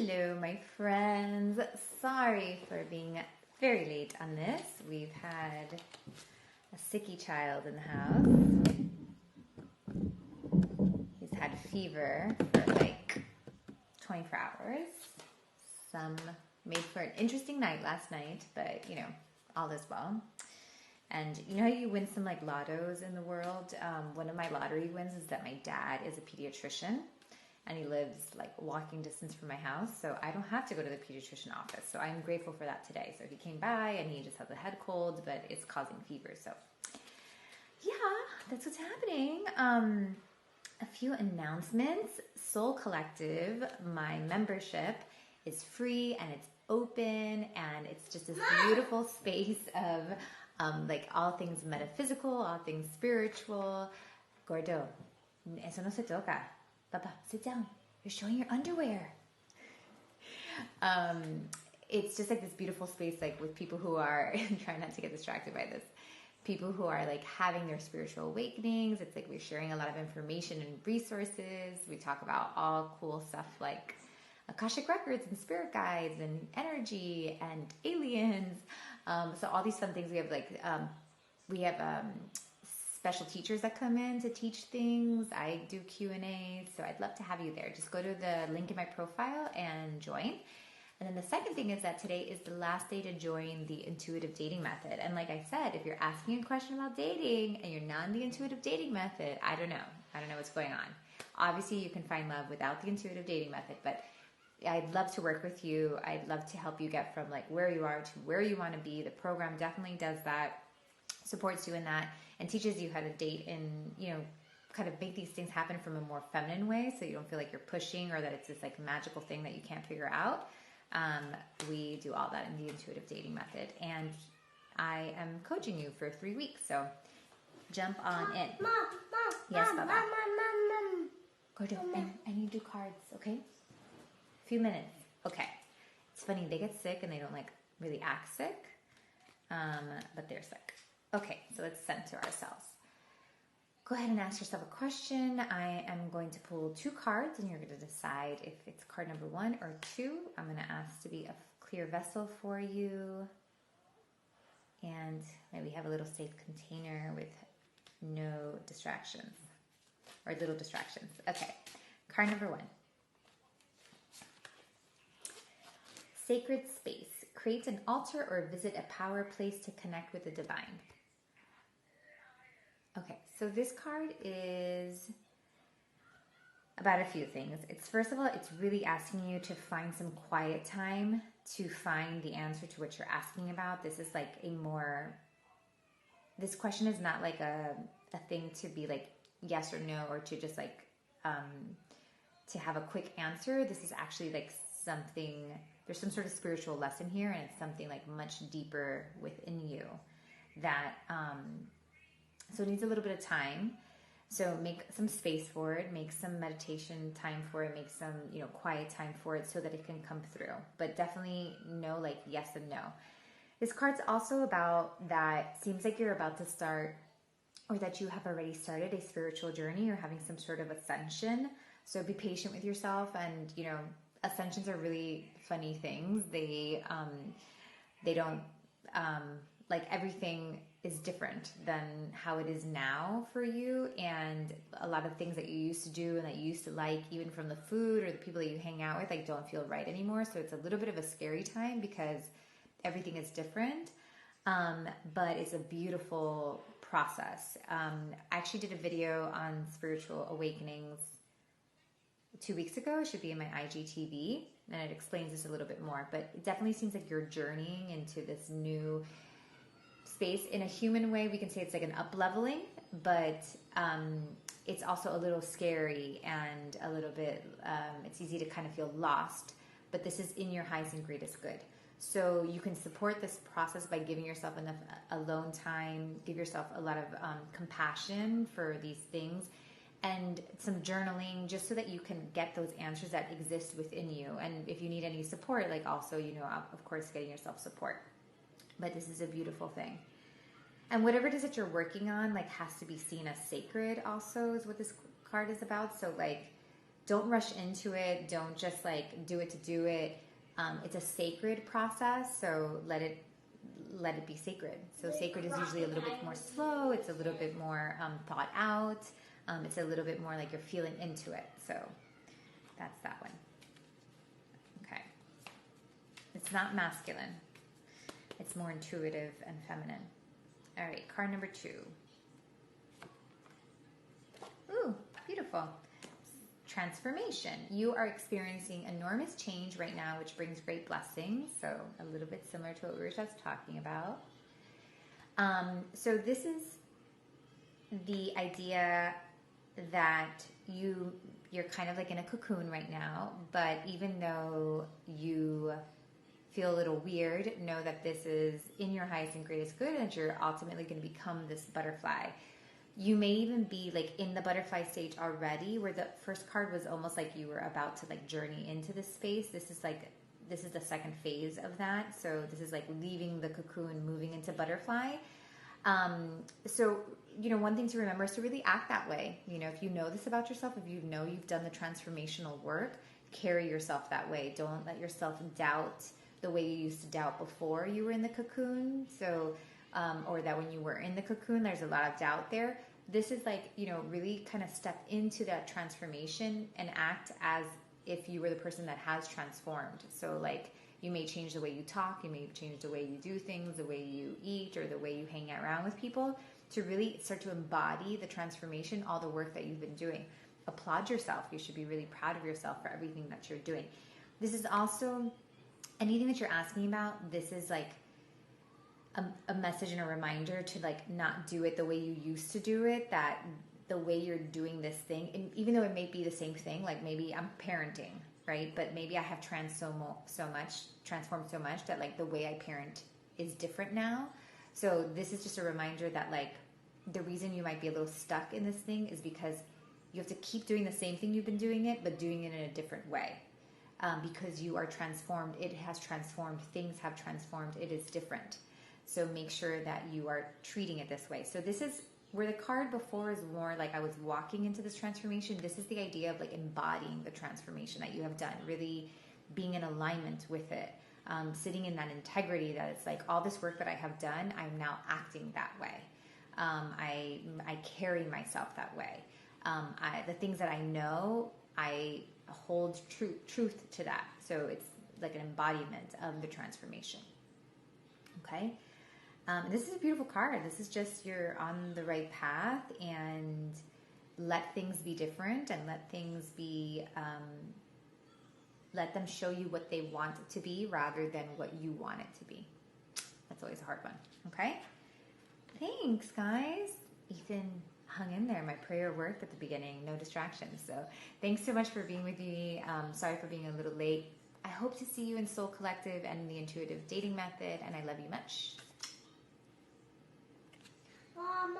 Hello, my friends. Sorry for being very late on this. We've had a sicky child in the house. He's had fever for like 24 hours. Some made for an interesting night last night, but you know, all is well. And you know how you win some like lottos in the world? One of my lottery wins is that my dad is a pediatrician. And he lives like walking distance from my house, so I don't have to go to the pediatrician office. So I'm grateful for that today. So he came by and he just has a head cold, but it's causing fever. So yeah, that's what's happening. A few announcements. Soul Collective, my membership is free and it's open, and it's just this beautiful space of like all things metaphysical, all things spiritual. Gordo, eso no se toca. Papa, sit down. You're showing your underwear. It's just like this beautiful space, like with people who are trying not to get distracted by this. People who are like having their spiritual awakenings. It's like we're sharing a lot of information and resources. We talk about all cool stuff like Akashic records and spirit guides and energy and aliens. So all these fun things. We have special teachers that come in to teach things. I do Q&A, so I'd love to have you there. Just go to the link in my profile and join. And then the second thing is that today is the last day to join the intuitive dating method. And like I said, if you're asking a question about dating and you're not in the intuitive dating method, I don't know what's going on. Obviously, you can find love without the intuitive dating method, but I'd love to work with you. I'd love to help you get from like where you are to where you want to be. The program definitely does that, supports you in that, and teaches you how to date and, you know, kind of make these things happen from a more feminine way, so you don't feel like you're pushing or that it's this like magical thing that you can't figure out. We do all that in the intuitive dating method, and I am coaching you for 3 weeks, so jump on in. Mom, yes, Mom, Baba. Mom. Go do. I need to do cards, okay? A few minutes. Okay. It's funny, they get sick and they don't like really act sick, but they're sick. Okay, so let's center ourselves. Go ahead and ask yourself a question. I am going to pull 2 cards, and you're going to decide if it's card number 1 or 2. I'm going to ask to be a clear vessel for you. And maybe have a little safe container with no distractions, or little distractions. Okay, card number 1. Sacred space. Create an altar or visit a power place to connect with the divine. Okay, so this card is about a few things. First of all, it's really asking you to find some quiet time to find the answer to what you're asking about. This is like this question is not like a thing to be like yes or no, or to just like, to have a quick answer. This is actually like something, there's some sort of spiritual lesson here, and it's something like much deeper within you that, so it needs a little bit of time. So make some space for it, make some meditation time for it, make some, you know, quiet time for it so that it can come through. But definitely no like yes and no. This card's also about that seems like you're about to start, or that you have already started a spiritual journey or having some sort of ascension. So be patient with yourself, and you know, ascensions are really funny things. They don't, like everything is different than how it is now for you, and a lot of things that you used to do and that you used to like, even from the food or the people that you hang out with, like don't feel right anymore. So it's a little bit of a scary time because everything is different, but it's a beautiful process. I actually did a video on spiritual awakenings 2 weeks ago. It should be in my IGTV, and it explains this a little bit more, but it definitely seems like you're journeying into this new space. In a human way, we can say it's like an up-leveling, but it's also a little scary and a little bit, it's easy to kind of feel lost, but this is in your highest and greatest good. So you can support this process by giving yourself enough alone time, give yourself a lot of compassion for these things, and some journaling, just so that you can get those answers that exist within you. And if you need any support, like also, you know, of course, getting yourself support. But this is a beautiful thing. And whatever it is that you're working on, like, has to be seen as sacred also, is what this card is about. So like, don't rush into it. Don't just like do it to do it. It's a sacred process, so let it be sacred. So sacred is usually a little bit more slow. It's a little bit more thought out. It's a little bit more like you're feeling into it. So that's that one. Okay. It's not masculine. It's more intuitive and feminine. All right, card number 2. Ooh, beautiful. Transformation. You are experiencing enormous change right now, which brings great blessings. So a little bit similar to what we were just talking about. So this is the idea that you're kind of like in a cocoon right now, but even though you feel a little weird, know that this is in your highest and greatest good, and you're ultimately going to become this butterfly. You may even be like in the butterfly stage already, where the first card was almost like you were about to like journey into this space. This is the second phase of that. So this is like leaving the cocoon, moving into butterfly. So, one thing to remember is to really act that way. If you know this about yourself, if you know you've done the transformational work, carry yourself that way. Don't let yourself doubt the way you used to doubt before you were in the cocoon. So, or that when you were in the cocoon, there's a lot of doubt there. This is like, really kind of step into that transformation and act as if you were the person that has transformed. So like, you may change the way you talk, you may change the way you do things, the way you eat, or the way you hang around with people to really start to embody the transformation, all the work that you've been doing. Applaud yourself. You should be really proud of yourself for everything that you're doing. This is also anything that you're asking about. This is like a message and a reminder to like not do it the way you used to do it, that the way you're doing this thing, and even though it may be the same thing, like maybe I'm parenting, right? But maybe I have transformed so much that like the way I parent is different now. So this is just a reminder that like the reason you might be a little stuck in this thing is because you have to keep doing the same thing you've been doing it, but doing it in a different way. Because you are transformed. It has transformed. Things have transformed. It is different. So make sure that you are treating it this way. So this is where the card before is more like I was walking into this transformation. This is the idea of like embodying the transformation that you have done, really being in alignment with it, sitting in that integrity that it's like all this work that I have done, I'm now acting that way. I carry myself that way. The things that I know, I hold truth to that. So it's like an embodiment of the transformation. Okay. This is a beautiful card. This is just you're on the right path, and let things be different, and let things be, let them show you what they want it to be rather than what you want it to be. That's always a hard one. Okay. Thanks, guys. Ethan hung in there. My prayer worked at the beginning. No distractions. So thanks so much for being with me. Sorry for being a little late. I hope to see you in Soul Collective and the Intuitive Dating Method, and I love you much. Mom.